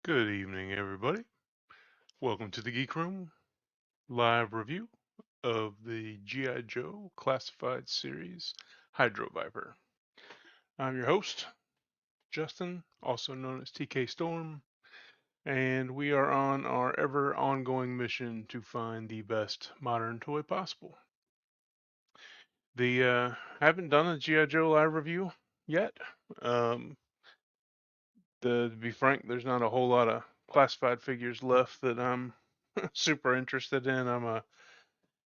Good evening, everybody. Welcome to the Geek Room live review of the G.I. Joe classified series Hydro Viper. I'm your host, Justin, also known as TK Storm, and we are on our ever ongoing mission to find the best modern toy possible. I haven't done a G.I. Joe live review yet. Um, to be frank, there's not a whole lot of classified figures left that I'm super interested in. I'm a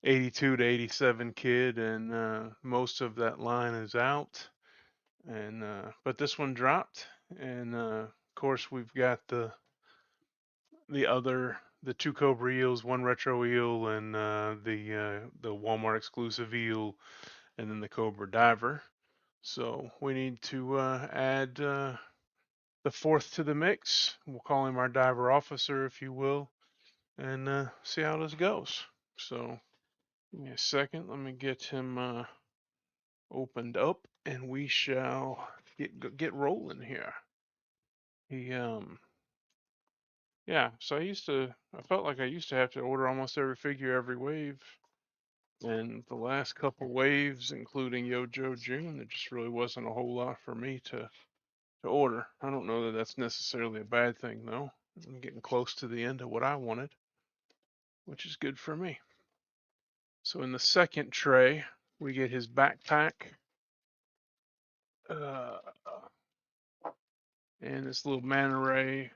82 to 87 kid, and most of that line is out. And but this one dropped, and of course we've got the two Cobra eels, one retro eel, and the Walmart exclusive eel, and then the Cobra diver. So we need to add the fourth to the mix. We'll call him our diver officer, if you will, and see how this goes. So give me a second. Let me get him opened up, and we shall get rolling here. He Yeah. So I felt like I used to have to order almost every figure every wave, and the last couple waves, including GIJoe June, there just really wasn't a whole lot for me to order. I don't know that that's necessarily a bad thing though. I'm getting close to the end of what I wanted, which is good for me. So in the second tray, we get his backpack. Uh, and this little manta ray.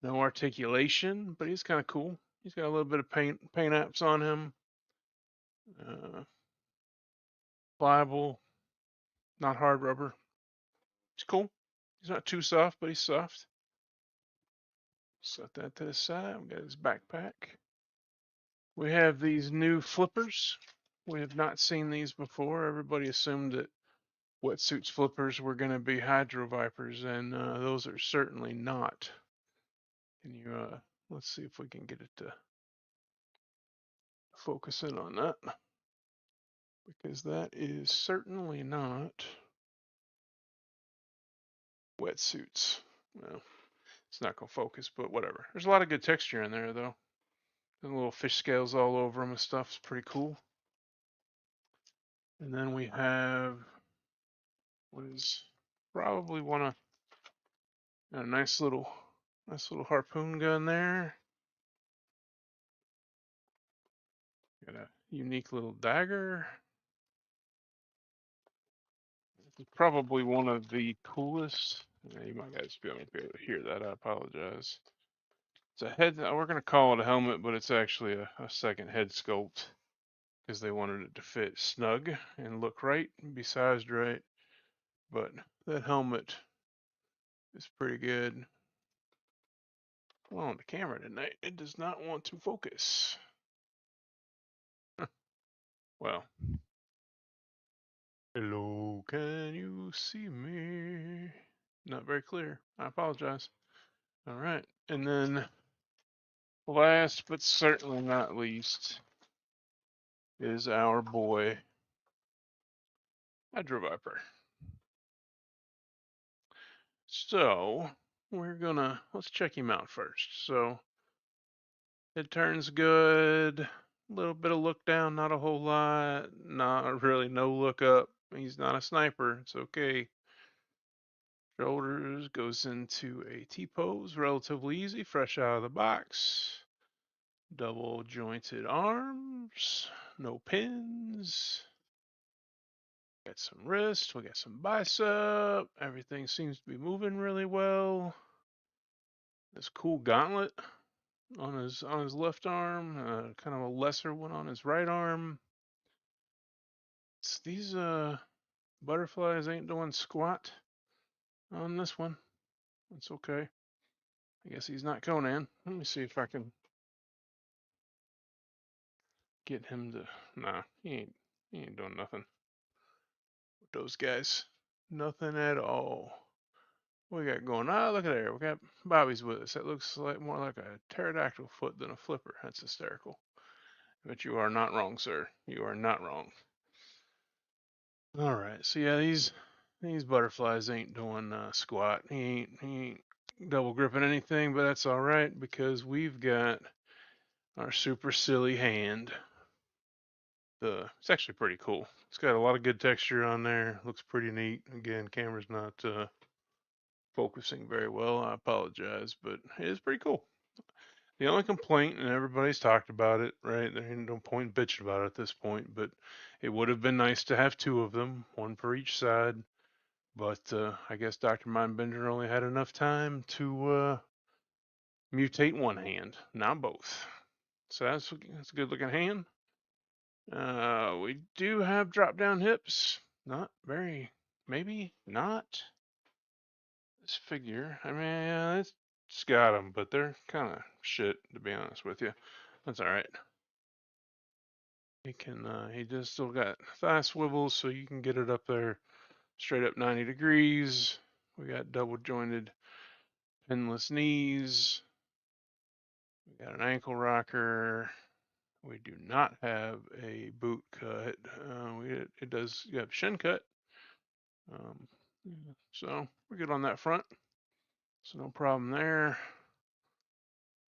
No articulation, but he's kind of cool. He's got a little bit of paint apps on him. Uh, Pliable, not hard rubber. He's cool. He's not too soft, but he's soft. Set that to the side. We got his backpack. We have these new flippers. We have not seen these before. Everybody assumed that wetsuits flippers were going to be Hydro Vipers, and those are certainly not. Can you, let's see if we can get it to focus in on that, because that is certainly not wetsuits. Well, it's not gonna focus, but whatever. There's a lot of good texture in there, though. And little fish scales all over them and stuff. It's pretty cool. And then we have what is probably one of a nice little harpoon gun there. Got a unique little dagger. It's probably one of the coolest. Yeah, you might guys be able to hear that. I apologize. It's a head. We're gonna call it a helmet, but it's actually a second head sculpt, because they wanted it to fit snug and look right and be sized right. But that helmet is pretty good. Well, on the camera tonight, it does not want to focus. Well, hello, can you see me? Not very clear. I apologize. All right, and then last but certainly not least is our boy Hydro Viper. So let's check him out first. So it turns good. A little bit of look down, not a whole lot. Not really, no look up. He's not a sniper. It's okay. Shoulders goes into a T-pose, relatively easy, fresh out of the box. Double jointed arms, no pins. Got some wrist, we got some bicep. Everything seems to be moving really well. This cool gauntlet on his left arm, kind of a lesser one on his right arm. These butterflies ain't doing squat on this one. It's okay. I guess he's not Conan. Let me see if I can get him to. Nah, he ain't doing nothing with those guys. Nothing at all. What we got going? Ah, look at there. We got Bobby's with us. That looks like more like a pterodactyl foot than a flipper. That's hysterical. But you are not wrong, sir. You are not wrong. All right. So yeah, these butterflies ain't doing squat. He ain't double gripping anything, but that's all right because we've got our super silly hand. It's actually pretty cool. It's got a lot of good texture on there. Looks pretty neat. Again, camera's not focusing very well. I apologize, but it is pretty cool. The only complaint, and everybody's talked about it, right? There ain't no point bitching about it at this point, but it would have been nice to have two of them, one for each side. But I guess Dr. Mindbender only had enough time to mutate one hand, not both. So that's a good looking hand. We do have drop down hips. Not very, maybe not. This figure, I mean, yeah, it's got them, but they're kind of shit, to be honest with you. That's all right. He does still got thigh swivels, so you can get it up there straight up 90 degrees. We got double jointed pinless knees. We got an ankle rocker. We do not have a boot cut. It does have shin cut. Um, so we're good on that front. So no problem there.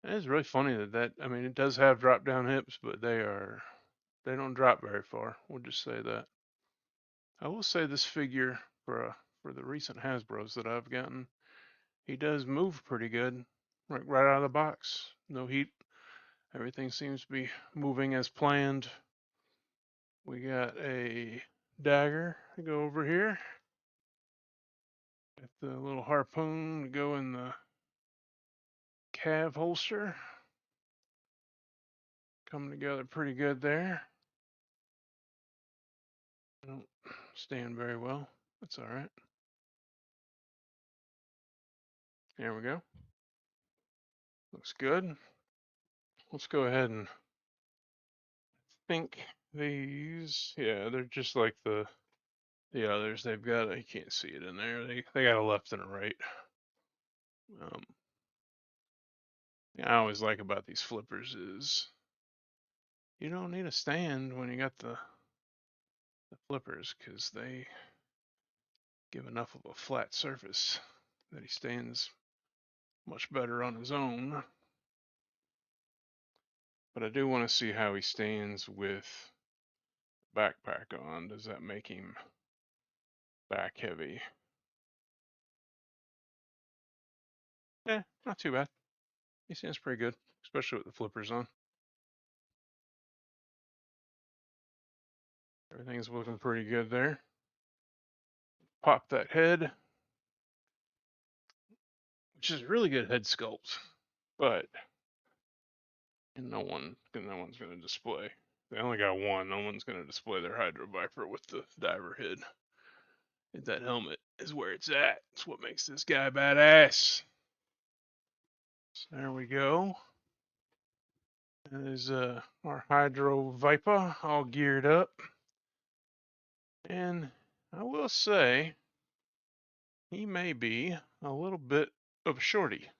It is really funny I mean, it does have drop down hips, but they don't drop very far. We'll just say that. I will say this figure for the recent Hasbro's that I've gotten, he does move pretty good, right out of the box. No heat. Everything seems to be moving as planned. We got a dagger to go over here. Got the little harpoon to go in the calf holster. Coming together pretty good there. Don't stand very well. That's all right. There we go. Looks good. Let's go ahead and think these. Yeah, they're just like the others. They've got, you can't see it in there. They got a left and a right. Um, I always like about these flippers is you don't need a stand when you got the flippers because they give enough of a flat surface that he stands much better on his own. But I do want to see how he stands with backpack on. Does that make him back heavy? Yeah, not too bad. He stands pretty good, especially with the flippers on. Everything's looking pretty good there. Pop that head, which is a really good head sculpt, but no one's going to display. They only got one. No one's going to display their Hydro Viper with the diver head. That helmet is where it's at. It's what makes this guy badass. So there we go. There's our Hydro Viper all geared up. And I will say, he may be a little bit of a shorty.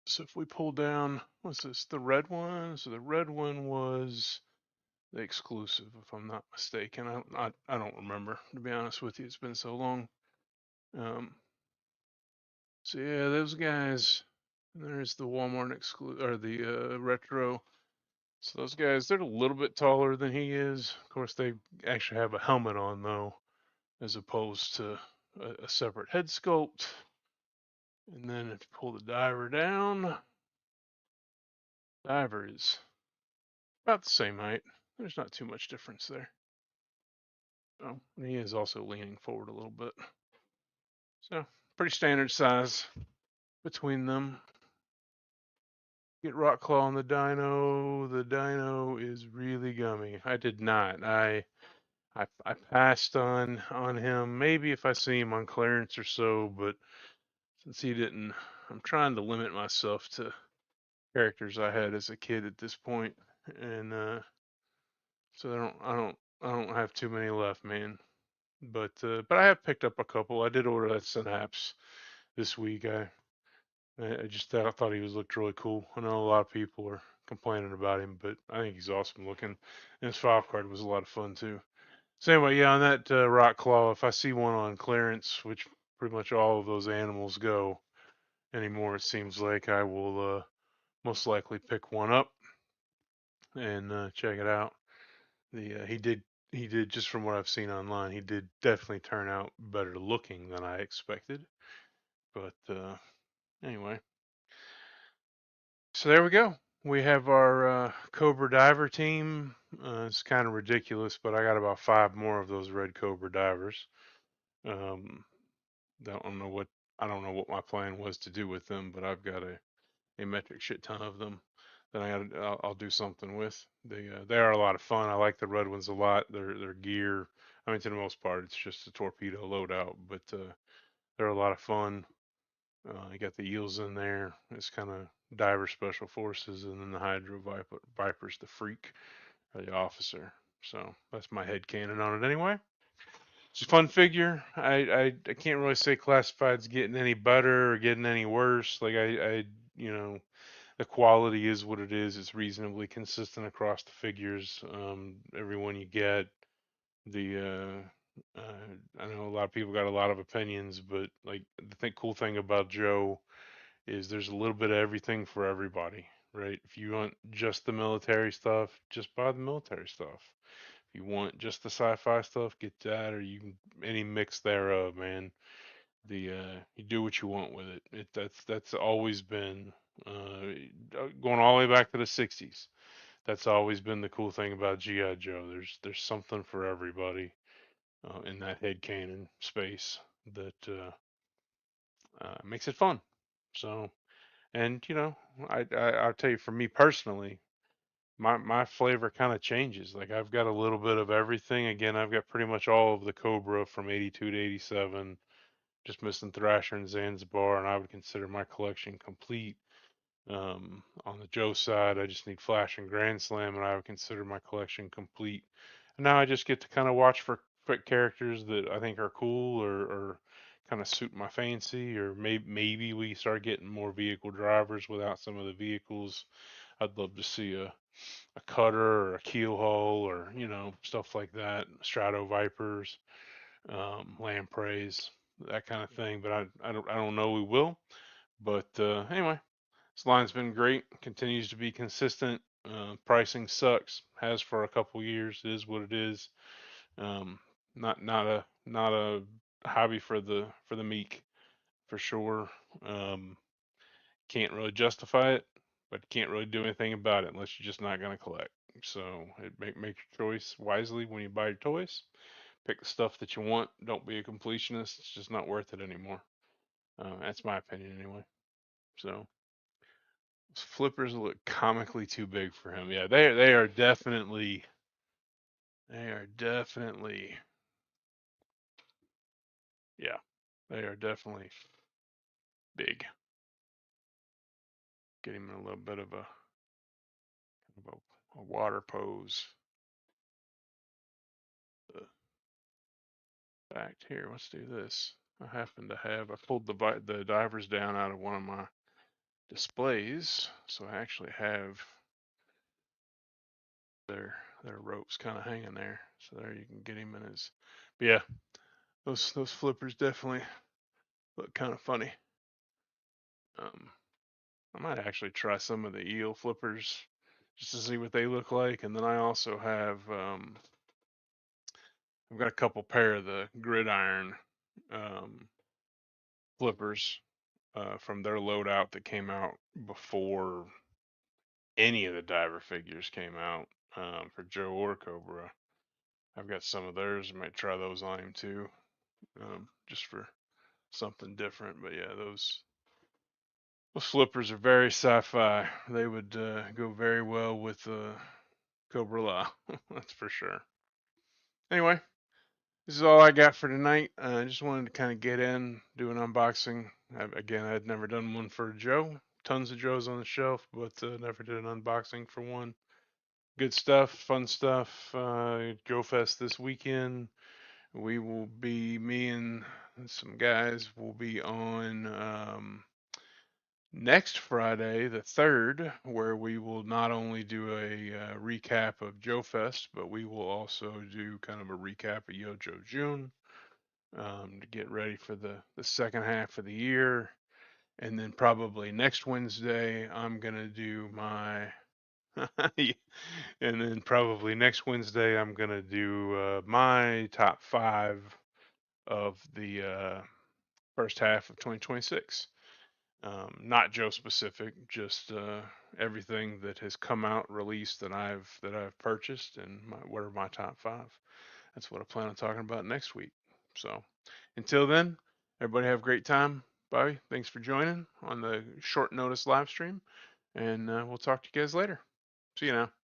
So if we pull down, what's this, the red one? So the red one was the exclusive, if I'm not mistaken. I don't remember, to be honest with you. It's been so long. So yeah, those guys. There's the Walmart exclusive or the retro. So those guys, they're a little bit taller than he is. Of course, they actually have a helmet on though, as opposed to a separate head sculpt. And then if you pull the diver down, diver is about the same height. There's not too much difference there. Oh, he is also leaning forward a little bit. So pretty standard size between them. Get Rock Claw on the dino. The dino is really gummy. I did not. I passed on him. Maybe if I see him on clearance or so, but since he didn't, I'm trying to limit myself to characters I had as a kid at this point, and so I don't have too many left, man. But I have picked up a couple. I did order that Synapse this week. I just thought he looked really cool. I know a lot of people are complaining about him, but I think he's awesome looking. And his file card was a lot of fun too. So anyway, yeah, on that Rock Claw, if I see one on clearance, which pretty much all of those animals go, anymore. It seems like I will most likely pick one up and check it out. The he did just from what I've seen online, he did definitely turn out better looking than I expected. But anyway, so there we go. We have our Cobra diver team. It's kind of ridiculous, but I got about five more of those red Cobra divers. Um, don't know what I don't know what my plan was to do with them, but I've got a metric shit ton of them that I'll do something with. They are a lot of fun. I like the red ones a lot. Their gear. I mean, to the most part, it's just a torpedo loadout, but they're a lot of fun. You got the eels in there. It's kind of diver special forces, and then the Hydro Viper's the freak or the officer. So that's my head canon on it anyway. It's a fun figure. I can't really say classified's getting any better or getting any worse. Like you know the quality is what it is. It's reasonably consistent across the figures. Every one you get. The I know a lot of people got a lot of opinions, but like cool thing about Joe is there's a little bit of everything for everybody, right? If you want just the military stuff, just buy the military stuff. If you want just the sci-fi stuff, get that, or you can any mix thereof, man. The you do what you want with it. That's always been going all the way back to the '60s. That's always been the cool thing about GI Joe. There's something for everybody in that head canon space that makes it fun. So, and I'll tell you, for me personally, my flavor kind of changes. Like I've got a little bit of everything. Again, I've got pretty much all of the Cobra from '82 to '87. Just missing Thrasher and Zanzibar, and I would consider my collection complete. On the Joe side, I just need Flash and Grand Slam, and I would consider my collection complete. And now I just get to kind of watch for quick characters that I think are cool or kind of suit my fancy, or maybe we start getting more vehicle drivers without some of the vehicles. I'd love to see a cutter or a keel hull or stuff like that, Strato Vipers, lampreys, that kind of thing. But I don't know we will. But anyway, this line's been great. Continues to be consistent. Pricing sucks. Has for a couple years. It is what it is. Um, not a hobby for the meek for sure. Um, can't really justify it, but can't really do anything about it unless you're just not going to collect. So make your choice wisely when you buy your toys. Pick the stuff that you want. Don't be a completionist. It's just not worth it anymore. That's my opinion anyway. So flippers look comically too big for him. Yeah, they are definitely yeah, they are definitely big. Get him in a little bit of a water pose. The fact here, let's do this. I pulled the divers down out of one of my displays, so I actually have their ropes kind of hanging there. So there you can get him in his. But yeah, those flippers definitely look kind of funny. Um, I might actually try some of the eel flippers just to see what they look like, and then I also have I've got a couple pair of the gridiron um, flippers from their loadout that came out before any of the diver figures came out for Joe or Cobra. I've got some of theirs. I might try those on him too, just for something different. But yeah, those flippers are very sci-fi. They would go very well with Cobra La, that's for sure. Anyway, this is all I got for tonight. I just wanted to kind of get in, do an unboxing. Again, I had never done one for Joe. Tons of Joes on the shelf, but never did an unboxing for one. Good stuff, fun stuff. Joe Fest this weekend. Me and some guys will be on next Friday, the 3rd, where we will not only do a recap of Joe Fest, but we will also do kind of a recap of June to get ready for the second half of the year. And then probably next Wednesday, I'm gonna do my. And then probably next Wednesday, I'm gonna do my top five of the first half of 2026. Not Joe specific, just everything that has come out, released that I've purchased, and what are my top five. That's what I plan on talking about next week. So until then, everybody have a great time. Bobby, thanks for joining on the short notice live stream, and we'll talk to you guys later. See you now.